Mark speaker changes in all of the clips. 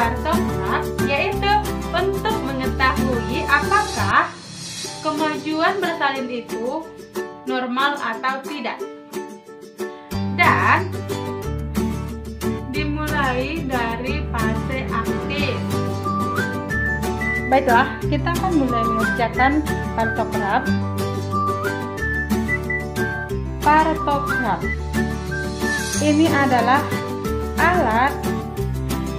Speaker 1: partograf, yaitu untuk mengetahui apakah kemajuan bersalin itu normal atau tidak. Dan dimulai dari fase aktif. Baiklah, kita akan mulai mengerjakan partograf. Partograf ini adalah alat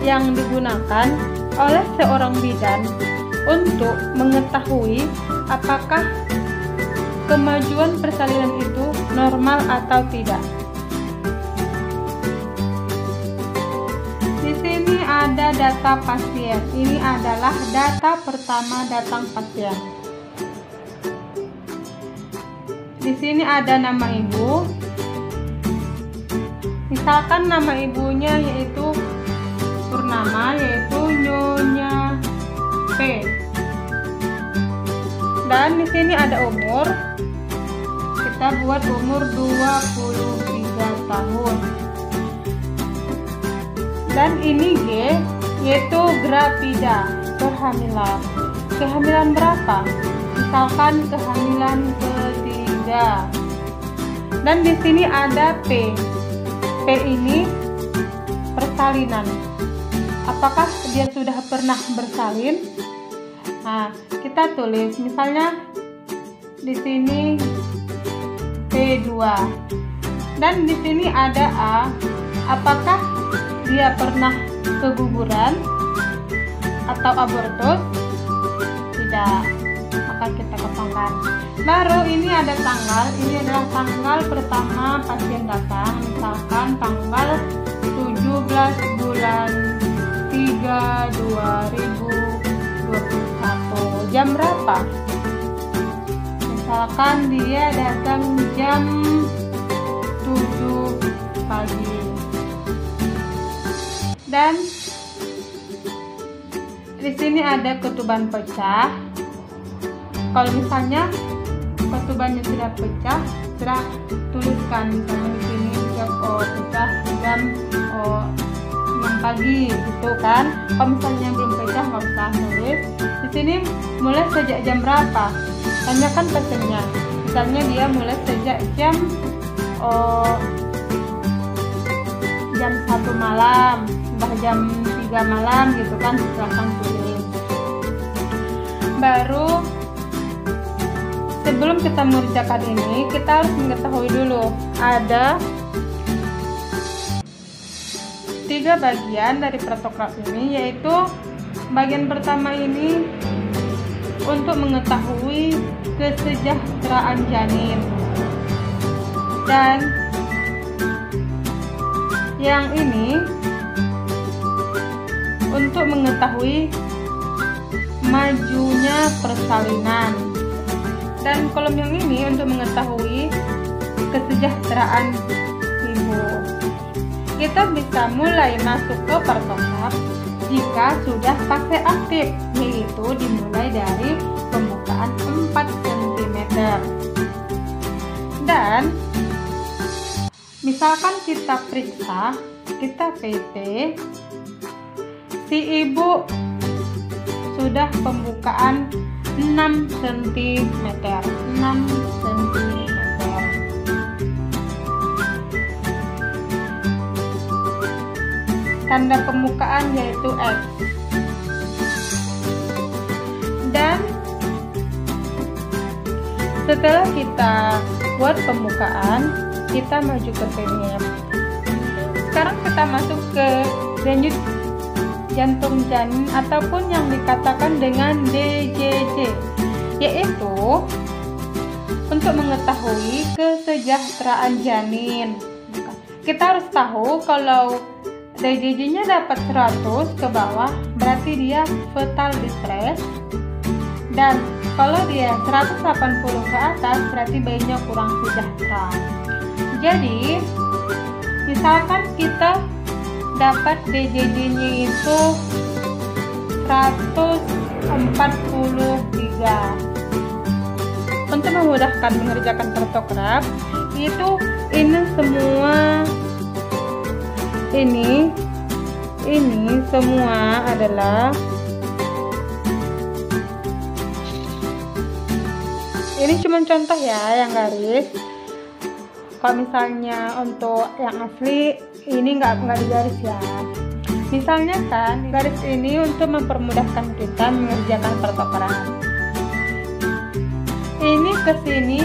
Speaker 1: yang digunakan oleh seorang bidan untuk mengetahui apakah kemajuan persalinan itu normal atau tidak. Di sini ada data pasien. Ini adalah data pertama datang pasien. Di sini ada nama ibu. Misalkan nama ibunya yaitu Purnama, yaitu Nyonya P. Dan di sini ada umur. Kita buat umur 23 tahun. Dan ini G, yaitu grapida, kehamilan. Kehamilan berapa? Misalkan kehamilan ketiga. Dan di sini ada P. P ini persalinan. Apakah dia sudah pernah bersalin? Nah, kita tulis misalnya di sini P2. Dan di sini ada A. Apakah dia pernah keguguran atau abortus? Tidak. Maka kita kosongkan. Baru ini ada tanggal. Ini adalah tanggal pertama pasien datang. Misalkan tanggal 17 bulan 3 2021. Jam berapa? Misalkan dia datang jam 7 pagi. Dan di sini ada ketuban pecah. Kalau misalnya ketubannya tidak pecah, sudah tuliskan misalnya di sini jam pecah jam 6 pagi, gitu kan. Kalau misalnya belum pecah nggak usah nulis. Di sini mulai sejak jam berapa? Tanyakan pesennya. Misalnya dia mulai sejak jam 1 malam, jam 3 malam, gitu kan. Silahkan tulis. Baru sebelum kita mengerjakan ini, kita harus mengetahui dulu ada 3 bagian dari partograf ini, yaitu bagian pertama ini untuk mengetahui kesejahteraan janin, dan yang ini untuk mengetahui majunya persalinan, dan kolom yang ini untuk mengetahui kesejahteraan ibu. Kita bisa mulai masuk ke partograf jika sudah fase aktif, yaitu dimulai dari pembukaan 4 cm. Dan misalkan kita periksa, kita PT, si ibu sudah pembukaan 6 cm. 6 cm. Tanda pembukaan yaitu X. Dan setelah kita buat pembukaan, kita maju ke sini. Sekarang kita masuk ke denyut jantung janin ataupun yang dikatakan dengan DJJ, yaitu untuk mengetahui kesejahteraan janin. Kita harus tahu kalau DJJ-nya dapat 100 ke bawah, berarti dia fetal distress, dan kalau dia 180 ke atas, berarti bayinya kurang sejahtera. Jadi misalkan kita dapat DJJ-nya itu 143. Untuk memudahkan mengerjakan partograf, itu ini semua ini ini semua adalah ini cuma contoh ya yang garis. Kalau misalnya untuk yang asli ini nggak digaris ya. Misalnya kan garis ini untuk mempermudahkan kita mengerjakan pertukaran. Ini ke sini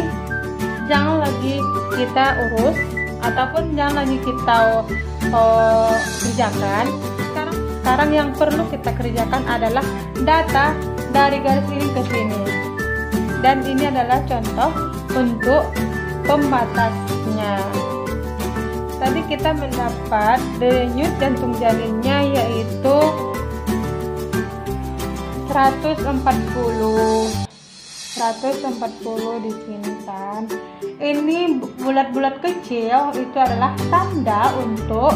Speaker 1: jangan lagi kita urus ataupun jangan lagi kita kerjakan. Sekarang yang perlu kita kerjakan adalah data dari garis ini ke sini. Dan ini adalah contoh untuk pembatasnya. Tadi kita mendapat denyut jantung janinnya yaitu 140 di sini kan. Ini bulat-bulat kecil itu adalah tanda untuk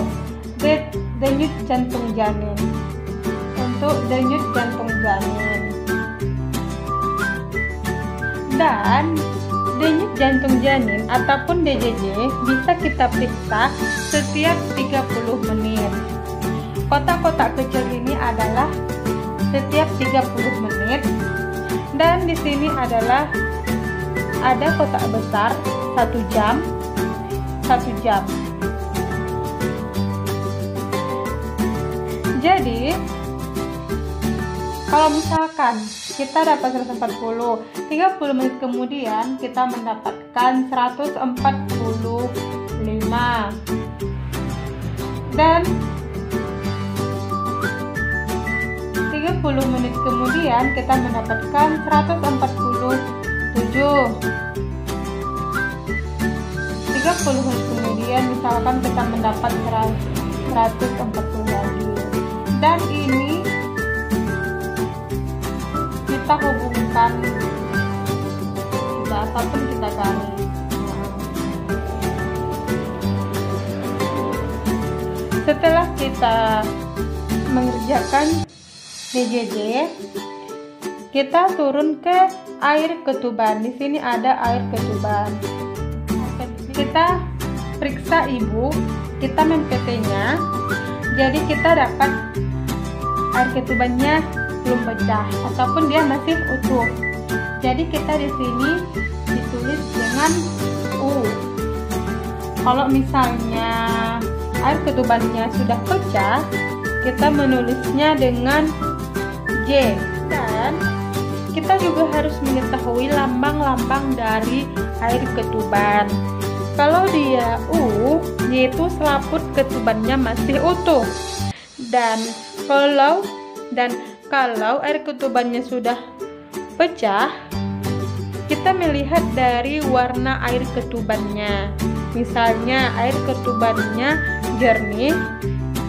Speaker 1: denyut jantung janin. Untuk denyut jantung janin. Dan denyut jantung janin ataupun DJJ bisa kita periksa setiap 30 menit. Kotak-kotak kecil ini adalah setiap 30 menit. Dan di sini adalah ada kotak besar 1 jam. Jadi kalau misalkan kita dapat 140, 30 menit kemudian kita mendapatkan 145. Dan 30 menit kemudian kita mendapatkan 147. 30 menit kemudian misalkan kita mendapat 140 lagi. Dan ini kita hubungkan ataupun kita garis. Setelah kita mengerjakan DJJ, kita turun ke air ketuban. Di sini ada air ketuban. Kita periksa ibu, kita mempetenya. Jadi kita dapat air ketubannya belum pecah ataupun dia masih utuh. Jadi kita di sini ditulis dengan U. Kalau misalnya air ketubannya sudah pecah, kita menulisnya dengan J. Dan kita juga harus mengetahui lambang-lambang dari air ketuban. Kalau dia U, yaitu selaput ketubannya masih utuh. Dan kalau air ketubannya sudah pecah, kita melihat dari warna air ketubannya. Misalnya air ketubannya jernih,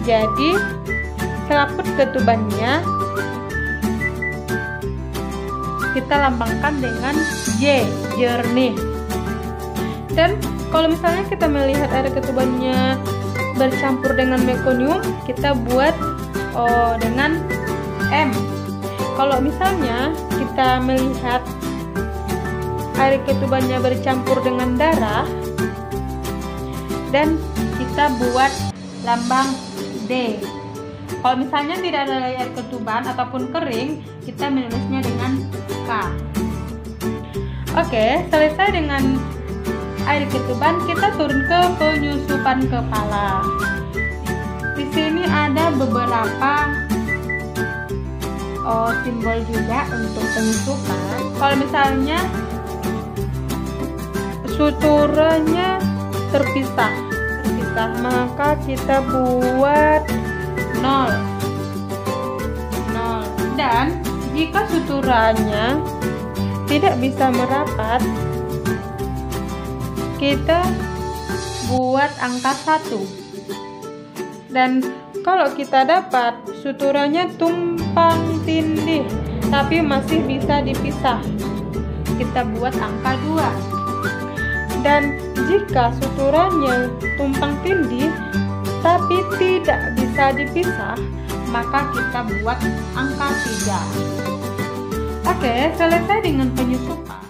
Speaker 1: jadi selaput ketubannya kita lambangkan dengan J, jernih. Dan kalau misalnya kita melihat air ketubannya bercampur dengan mekonium, kita buat dengan M. Kalau misalnya kita melihat air ketubannya bercampur dengan darah, dan kita buat lambang D. Kalau misalnya tidak ada air ketuban ataupun kering, kita menulisnya dengan K. Oke, selesai dengan air ketuban, kita turun ke penyusupan kepala. Di sini ada beberapa simbol juga untuk penyusupan. Kalau misalnya suturanya terpisah, maka kita buat 0. Dan jika suturanya tidak bisa merapat, kita buat angka 1. Dan kalau kita dapat suturanya tumpang tindih tapi masih bisa dipisah, kita buat angka 2. Dan jika suturanya tumpang tindih tapi tidak bisa dipisah, maka kita buat angka 3. Oke, selesai dengan penyusupan.